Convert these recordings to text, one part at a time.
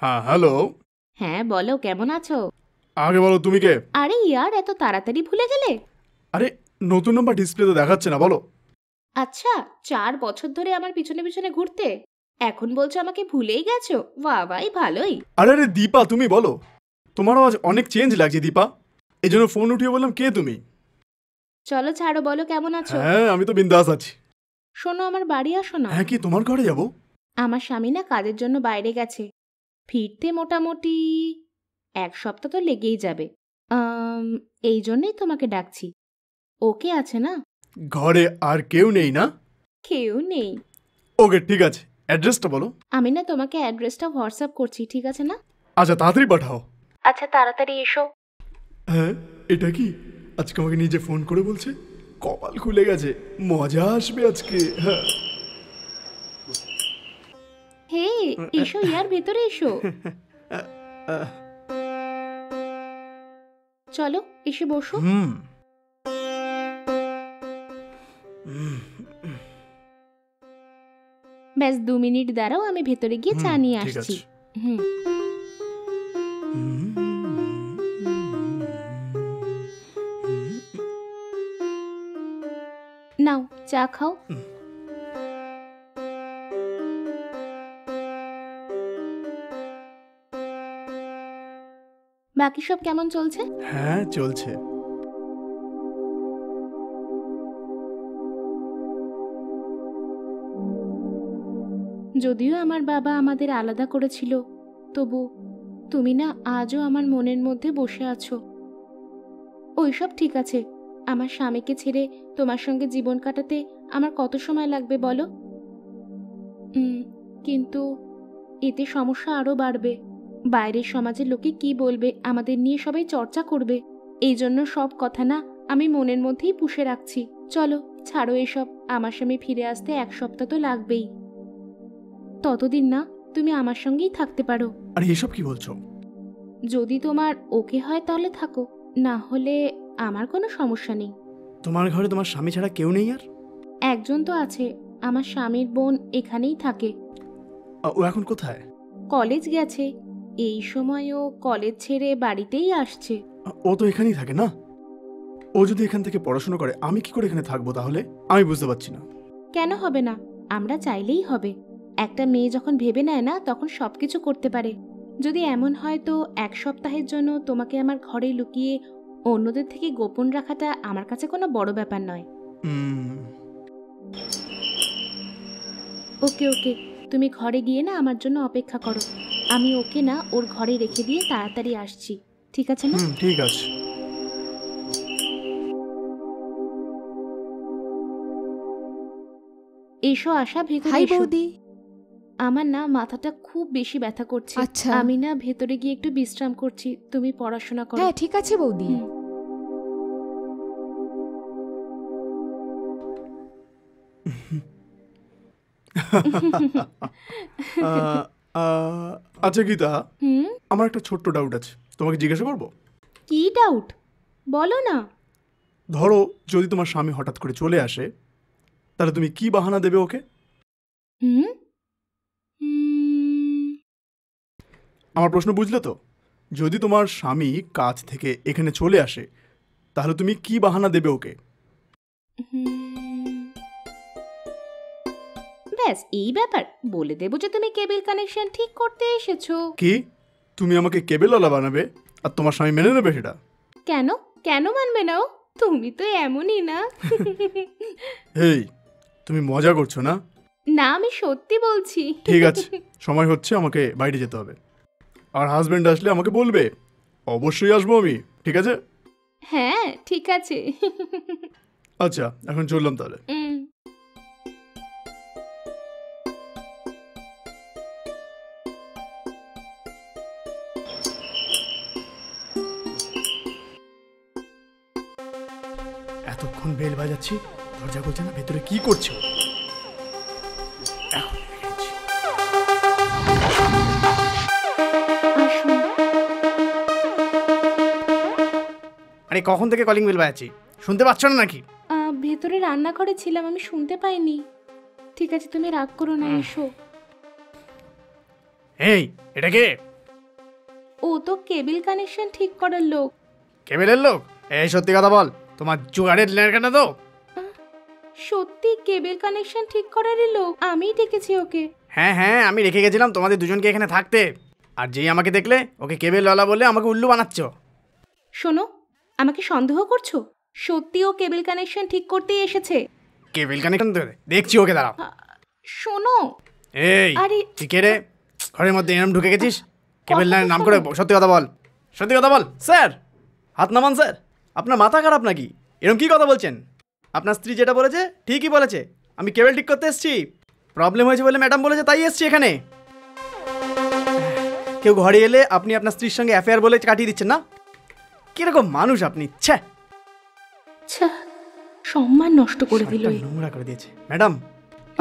হ্যাঁ হ্যালো। হ্যাঁ বলো, কেমন আছো? আগে বলো তুমি কে? আরে ইয়ার, এত তাড়াতাড়ি ভুলে গেলে? আরে নতুন নাম্বার ডিসপ্লেতে দেখাচ্ছে না, বলো। আচ্ছা, 4 বছর ধরে আমার পিছনে পিছনে ঘুরতে এখন বলছো আমাকে ভুলেই গেছো? বাহ ভাই, ভালোই। আরে আরে দীপা, তুমি বলো। তোমার আওয়াজ অনেক চেঞ্জ লাগছে দীপা, এই জন্য ফোন উঠিয়ে বললাম কে তুমি। চলো ছাড়ো, বলো কেমন আছো? হ্যাঁ আমি তো বিন্দাস আছি। শোনো, আমার বাড়ি আসো না। হ্যাঁ কি তোমার ঘরে যাবো? আমার স্বামী না কাজের জন্য বাইরে গেছে, ফিরতে মোটামুটি 1 সপ্তাহ তো লেগেই যাবে। এই জন্যই তোমাকে ডাকছি। ওকে আছে না? ঘরে আর কেউ নেই না? কেউ নেই। ওকে ঠিক আছে, অ্যাড্রেসটা বলো। আমি না তোমাকে অ্যাড্রেসটা হোয়াটসঅ্যাপ করছি, ঠিক আছে না? আচ্ছা তাড়াতাড়ি পাঠাও। আচ্ছা তাড়াতাড়ি এসো। হ্যাঁ এটা কি আজকে আমাকে নিজে ফোন করে বলছে? কপাল খুলে গেছে, মজা আসবে আজকে। হ্যাঁ হে, এসো ইয়ার, ভেতরে এসো। চলো এসে বসো। ব্যাস 2 মিনিট দাঁড়াও, আমি ভেতরে গিয়ে চা নিয়ে ঠিক আসছি। আছে। হুম। নাও চা খাও। বাকি সব কেমন চলছে? হ্যাঁ চলছে। যদিও আমার বাবা আমাদের আলাদা করেছিল, তবু তুমি না আজও আমার মনের মধ্যে বসে আছো। ওইসব ঠিক আছে, আমার স্বামীকে ছেড়ে তোমার সঙ্গে জীবন কাটাতে আমার কত সময় লাগবে বলো? কিন্তু এতে সমস্যা আরও বাড়বে। বাইরের সমাজের লোকে কি বলবে, আমাদের নিয়ে সবাই চর্চা করবে। এই জন্য সব কথা না আমি মনের মধ্যেই পুষে রাখছি। চলো ছাড়ো এসব, আমার স্বামী ফিরে আসতে 1 সপ্তাহ তো লাগবেই। ততদিন না তুমি আমার সঙ্গেই থাকতে পারো। আরে এসব কি বলছো? যদি তোমার ওকে হয় তাহলে থাকো, না হলে আমার কোনো সমস্যা নেই। তোমার ঘরে তোমার স্বামী ছাড়া কেউ নেই আর? একজন তো আছে, আমার স্বামীর বোন এখানেই থাকে। ও এখন কোথায়? কলেজ গেছে, এই সময়ও কলেজ ছেড়ে বাড়িতেই আসছে। ও তো এখানেই থাকে না? ও যদি এখান থেকে পড়াশোনা করে, আমি কি করে এখানে থাকবো তাহলে? আমি বুঝতে পারছি না। কেন হবে না? আমরা চাইলেই হবে। একটা মেয়ে যখন ভেবে নেয় না, তখন সবকিছু করতে পারে। যদি এমন হয় তো 1 সপ্তাহের জন্য তোমাকে আমার ঘরে লুকিয়ে অন্যদের থেকে গোপন রাখাটা আমার কাছে কোনো বড় ব্যাপার নয়। ওকে ওকে, তুমি ঘরে গিয়ে না আমার জন্য অপেক্ষা করো। আমি ওকে না ওর ঘরে রেখে দিয়ে তাড়াতাড়ি আসছি, ঠিক আছে না? ঠিক আছে। এসো আশা, ভেতরে হাই এসো। বৌদি। আমার না মাথাটা খুব বেশি ব্যথা করছে। আচ্ছা। আমি না ভেতরে গিয়ে একটু বিশ্রাম করছি, তুমি পড়াশোনা করো। হ্যাঁ ঠিক আছে বৌদি। আচ্ছা গীতা, আমার একটা ছোট্ট ডাউট আছে, তোমাকে জিজ্ঞাসা করবো? কি ডাউট? বলো না। ধরো যদি তোমার স্বামী হঠাৎ করে চলে আসে, তাহলে তুমি কি বাহানা দেবে ওকে? আমার প্রশ্ন বুঝলে তো? যদি তোমার স্বামী কাজ থেকে এখানে চলে আসে, তাহলে তুমি কি বাহানা দেবে ওকে? ব্যাস এই ব্যাপার, বলে দেবো যে তুমি কেবল কানেকশন ঠিক করতে এসেছো। কি তুমি আমাকে কেবেলওয়ালা বানাবে আর তোমার স্বামী মেনে নেবে সেটা? কেন কেন মানবে না ও? তুমি তো এমনই না। এই তুমি মজা করছো না? না, আমি সত্যি বলছি। ঠিক আছে, সময় হচ্ছে, আমাকে বাইরে যেতে হবে। আর হাজবেন্ড আসলে আমাকে বলবে, অবশ্যই আসবো আমি, ঠিক আছে? হ্যাঁ ঠিক আছে। আচ্ছা এখন চললাম তাহলে। এতক্ষণ বেল বাজাচ্ছি, দরজা খুলছে না, ভেতরে কি করছে? এখন দেখেছি। আরে কখন থেকে কলিং বেল বাজাচ্ছি, শুনতে পাচ্ছ না নাকি? ভেতরে রান্নাঘরে ছিলাম, আমি শুনতে পাইনি। ঠিক আছে তুমি রাগ করো না, এসো। এই এটা কে? ও তো কেবিল কানেকশন ঠিক করার লোক। কেবিলের লোক? এই সত্যি কথা বল, তোমার জোগাড়ের লেনকেনা তো? সত্যি কেবিল কানেকশন ঠিক করারই লোক, আমিই ডেকেছি ওকে। হ্যাঁ হ্যাঁ, আমি রেখে গেছিলাম তোমাদের দুজনকে এখানে থাকতে, আর যেই আমাকে দেখলে ওকে কেবিলওয়ালা বলে আমাকে উল্লু বানাচ্ছ। শোনো, আমাকে সন্দেহ করছো? সত্যি ও কেবিল কানেকশন ঠিক করতেই এসেছে। কেবিল কানেকশন দেখছি, ওকে দাঁড়াও। শোনো, এই আরে তুই কে রে? ঘরের মধ্যে এরম ঢুকে গেছিস? কেবিল কথাটা লাইনের নাম শোনো। করে সত্যি কথা বল, সত্যি কথা বল। স্যার হাত নামান স্যার, আপনার মাথা খারাপ নাকি? এরকম কি কথা বলছেন? আপনার স্ত্রী যেটা বলেছে ঠিকই বলেছে, আমি কেবল ঠিক করতে এসেছি। প্রবলেম হয়েছে বলে ম্যাডাম বলেছে, তাই এসেছি এখানে। কেউ ঘরে এলে আপনি আপনার স্ত্রীর সঙ্গে অ্যাফেয়ার বলে কাটিয়ে দিচ্ছেন না? কিরকম মানুষ আপনি! ছ্যা, আচ্ছা, সম্মান নষ্ট করে দিল। শরীরটা নোংরা করে দিয়েছে। ম্যাডাম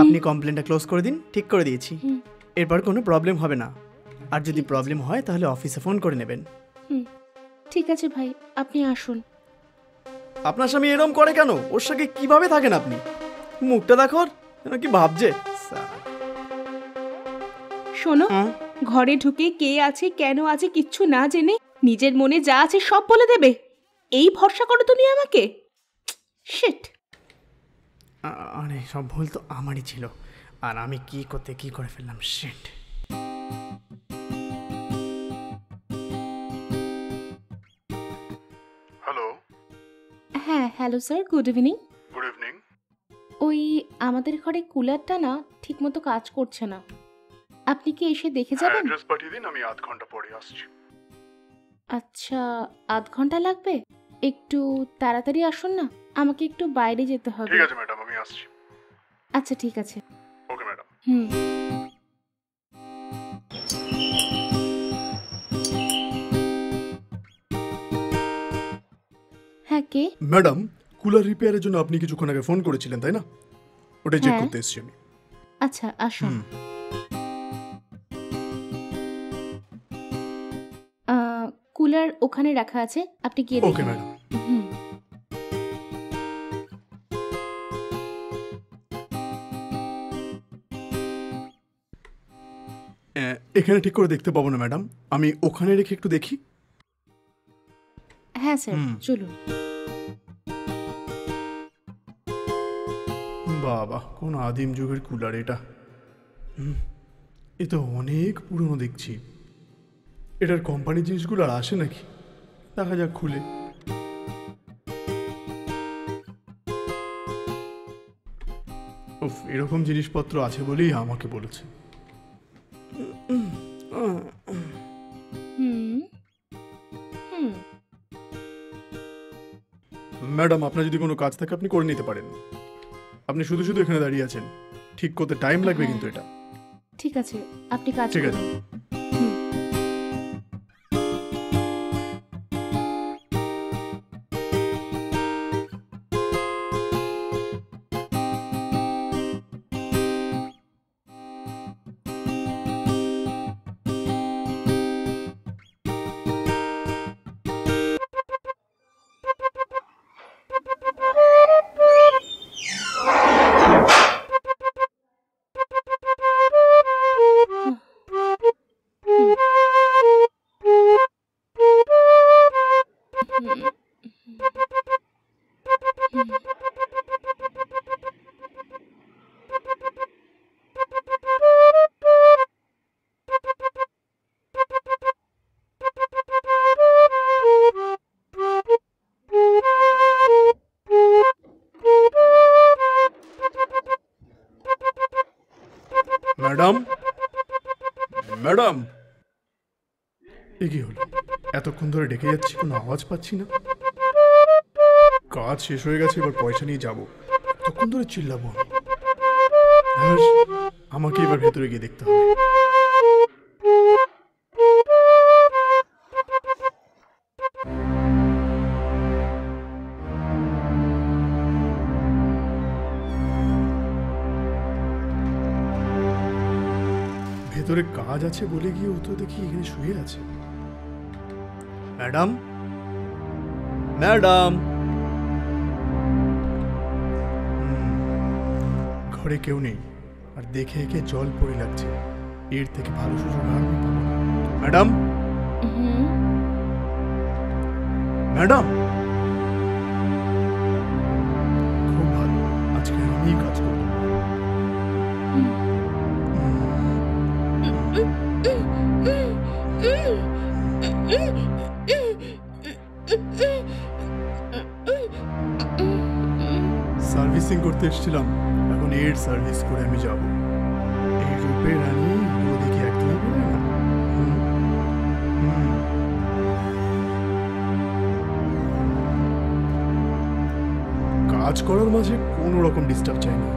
আপনি কমপ্লেনটা ক্লোজ করে দিন, ঠিক করে দিয়েছি। এরপর কোনো প্রবলেম হবে না, আর যদি প্রবলেম হয় তাহলে অফিসে ফোন করে নেবেন। ঠিক আছে ভাই, আপনি আসুন। আপনার স্বামী এরম করে কেন? ওর সঙ্গে কিভাবে থাকেন আপনি? মুখটা দেখো, যেন কি ভাবছে। শোনো, ঘরে ঢুকে কে আছে কেন আছে কিচ্ছু না জেনে নিজের মনে যা আছে সব বলে দেবে, এই ভরসা করো তুমি আমাকে? শিট। আরে সব ভুল তো আমারই ছিল, আর আমি কি করে ফেললাম। শিট। হ্যালো। হ্যাঁ hello sir, good evening. Good evening. ওই আমাদের ঘরে কুলারটা না ঠিকমতো কাজ করছে না, আপনি কি এসে দেখে যাবেন? অ্যাড্রেস পাঠিয়ে দিন, আমি আধ ঘন্টা পরে আসছি। আচ্ছা, আধ ঘন্টা লাগবে? একটু তাড়াতাড়ি আসুন না, আমাকে একটু বাইরে যেতে হবে। ঠিক আছে ম্যাডাম, আমি আসছি। আচ্ছা ঠিক আছে। Okay madam. হ্যাঁ কে? ম্যাডাম, কুলার রিপেয়ারের জন্য আপনি কিছুক্ষণ আগে ফোন করেছিলেন তাই না? ওটাই চেক হ্যাঁ। করতে এসেছি আমি। আচ্ছা আসুন। কুলার ওখানে রাখা আছে, আপনি গিয়ে ওকে দেখুন। ম্যাডাম। হুম। এখানে ঠিক করে দেখতে পাবো না ম্যাডাম, আমি ওখানে রেখে একটু দেখি। হ্যাঁ স্যার, চলুন। বাবা, কোন আদিম যুগের কুলার এটা। এ তো অনেক পুরনো দেখছি। এটার কোম্পানির জিনিসগুলো আর আসে নাকি? দেখা যাক খুলে। উফ, এরকম জিনিসপত্র আছে বলেই আমাকে বলেছে। ম্যাডাম, আপনার যদি কোনো কাজ থাকে আপনি করে নিতে পারেন। আপনি শুধু শুধু এখানে দাঁড়িয়ে আছেন, ঠিক করতে টাইম লাগবে কিন্তু এটা। ঠিক আছে, আপনি কাজ ঠিক আছে। করুন। ম্যাডাম, ম্যাডাম, এ কি হলো? এতক্ষণ ধরে ডেকে যাচ্ছি, কোনো আওয়াজ পাচ্ছি না। কাজ শেষ হয়ে গেছে, এবার পয়সা নিয়ে যাবো। তখন ধরে চিল্লাবো আমি। ব্যাস, আমাকে এবার ভেতরে গিয়ে দেখতে হবে। ভেতরে কাজ আছে বলে গিয়ে ও তো দেখি এখানে শুয়ে আছে। ম্যাডাম, ম্যাডাম, ঘরে কেউ নেই, আর দেখে একে জল পড়ে লাগছে। এর থেকে ভালো সুযোগ আর আমি পাবো না। ম্যাডাম, হুম। ম্যাডাম, খুব ভালো, আজকে আমি কাজ করব। সার্ভিসিং করতে এসেছিলাম, এখন এর সার্ভিস করে আমি যাব। এই রূপে রানী ওদিকে একদমই বলে না। হুম, হুম। কাজ করার মাঝে কোনো রকম ডিস্টার্ব চাই না।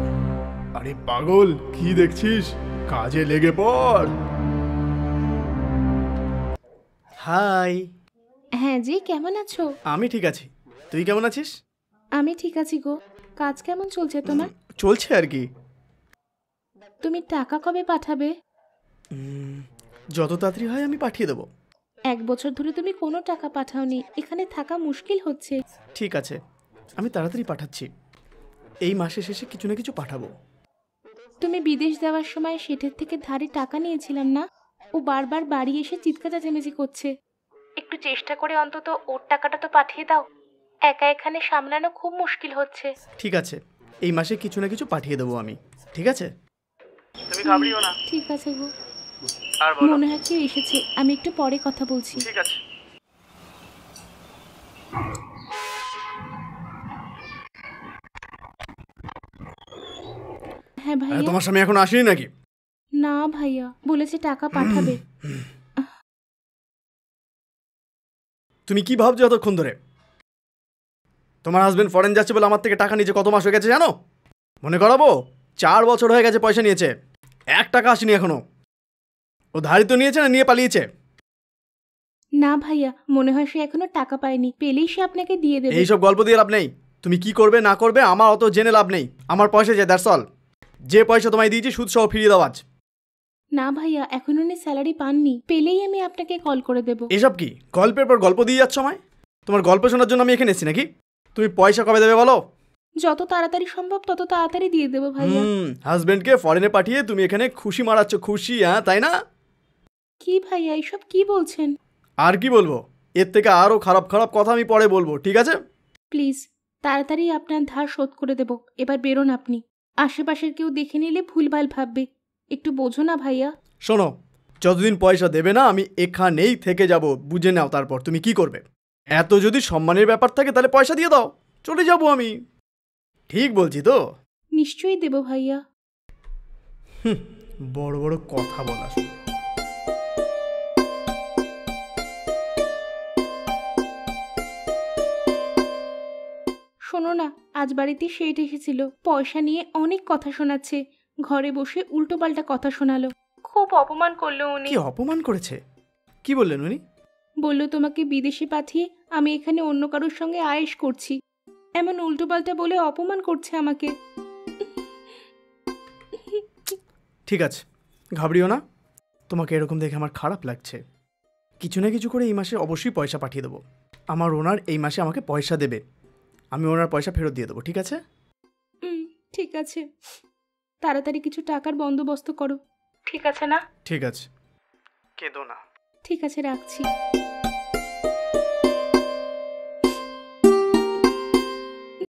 আরে পাগল, কি দেখছিস? কাজে লেগে পড়। হাই। হ্যাঁ জি, কেমন আছো? আমি ঠিক আছি, তুই কেমন আছিস? আমি ঠিক আছি গো। কাজ কেমন চলছে তোমার? চলছে আর কি। তুমি টাকা কবে পাঠাবে? যত তাড়াতাড়ি হয় আমি পাঠিয়ে দেবো। 1 বছর ধরে তুমি কোনো টাকা পাঠাওনি, এখানে থাকা মুশকিল হচ্ছে। ঠিক আছে, আমি তাড়াতাড়ি পাঠাচ্ছি। এই মাসের শেষে কিছু না কিছু পাঠাবো। তুমি বিদেশ যাওয়ার সময় শেঠের থেকে ধারে টাকা নিয়েছিলাম না? ও বারবার বাড়ি এসে চিৎকার চেঁচামেচি করছে। একটু চেষ্টা করে অন্তত ওর টাকাটা তো পাঠিয়ে দাও। একা এখানে সামলানো খুব মুশকিল হচ্ছে। ঠিক আছে, এই মাসে কিছু না কিছু পাঠিয়ে দেবো আমি। ঠিক আছে, তুমি ঘাবড়িও না। ঠিক আছে গো। আর বলো। মনে হয় কেউ এসেছে, আমি একটু পরে কথা বলছি। ঠিক আছে। হ্যাঁ ভাইয়া। তোমার স্বামী এখন আসেনি নাকি? না ভাইয়া, বলেছে টাকা পাঠাবে। তুমি কি ভাবছো এতক্ষণ ধরে? তোমার হাজবেন্ড ফরেন যাচ্ছে বলে আমার থেকে টাকা নিয়েছে, কত মাস হয়ে গেছে জানো? মনে করাবো, 4 বছর হয়ে গেছে পয়সা নিয়েছে, 1 টাকা আসেনি এখনো। ও ধারি তো নিয়েছে না নিয়ে পালিয়েছে? না ভাইয়া, মনে হয় সে এখনো টাকা পায়নি, পেলেই সে আপনাকে দিয়ে দেবে। এইসব গল্প দিয়ে লাভ নেই। তুমি কি করবে না করবে আমার অত জেনে লাভ নেই। আমার পয়সা যে দ্যাটস অল। যে পয়সা তোমায় দিয়েছি সুদ সহ ফিরিয়ে দাও আজ। না ভাইয়া, এখন উনি স্যালারি পাননি, পেলেই আমি আপনাকে কল করে দেব। এসব কি গল্পের পর গল্প দিয়ে যাচ্ছ আমায়? তোমার গল্প শোনার জন্য আমি এখানে এসেছি নাকি? তুমি পয়সা কবে দেবে বলো? যত তাড়াতাড়ি সম্ভব তত তাড়াতাড়ি দিয়ে দেবো ভাইয়া। হাজবেন্ডকে ফরেনে পাঠিয়ে তুমি এখানে খুশি মারাচ্ছ, খুশি, হ্যাঁ তাই না? কি ভাইয়া এইসব কি বলছেন? আর কি বলবো, এর থেকে আরো খারাপ খারাপ কথা আমি পরে বলবো, ঠিক আছে? প্লিজ তাড়াতাড়ি আপনার ধার শোধ করে দেব। এবার বেরোন আপনি, আশেপাশের কেউ দেখে নিলে ভুলভাল ভাববে। একটু বোঝো না ভাইয়া। শোনো, যতদিন পয়সা দেবে না আমি এখানেই থেকে যাব, বুঝে নাও তারপর তুমি কি করবে। এত যদি সম্মানের ব্যাপার থাকে তাহলে পয়সা দিয়ে দাও, চলে যাব আমি। ঠিক বলছি তো? নিশ্চয়ই দেব ভাইয়া। বড় বড় কথা বলা শুরু। শোনো না, আজ বাড়িতে শেঠ এসেছিল, পয়সা নিয়ে অনেক কথা শোনাচ্ছে। ঘরে বসে উল্টোপাল্টা কথা শোনালো, খুব অপমান করলো উনি। কি অপমান করেছে? কি বললেন উনি? বলল তোমাকে বিদেশে পাঠিয়ে আমি এখানে অন্য কারোর সঙ্গে আয়েশ করছি, এমন উল্টোপাল্টা বলে অপমান করছে আমাকে। ঠিক আছে, ঘাবড়িও না। তোমাকে এরকম দেখে আমার খারাপ লাগছে। কিছু না কিছু করে এই মাসে অবশ্যই পয়সা পাঠিয়ে দেবো। আমার ওনার এই মাসে আমাকে পয়সা দেবে, আমি ওনার পয়সা ফেরত দিয়ে দেবো, ঠিক আছে? ঠিক আছে, তাড়াতাড়ি কিছু টাকার বন্দোবস্ত করো, ঠিক আছে না? ঠিক আছে, কেঁদো না। ঠিক আছে, রাখছি।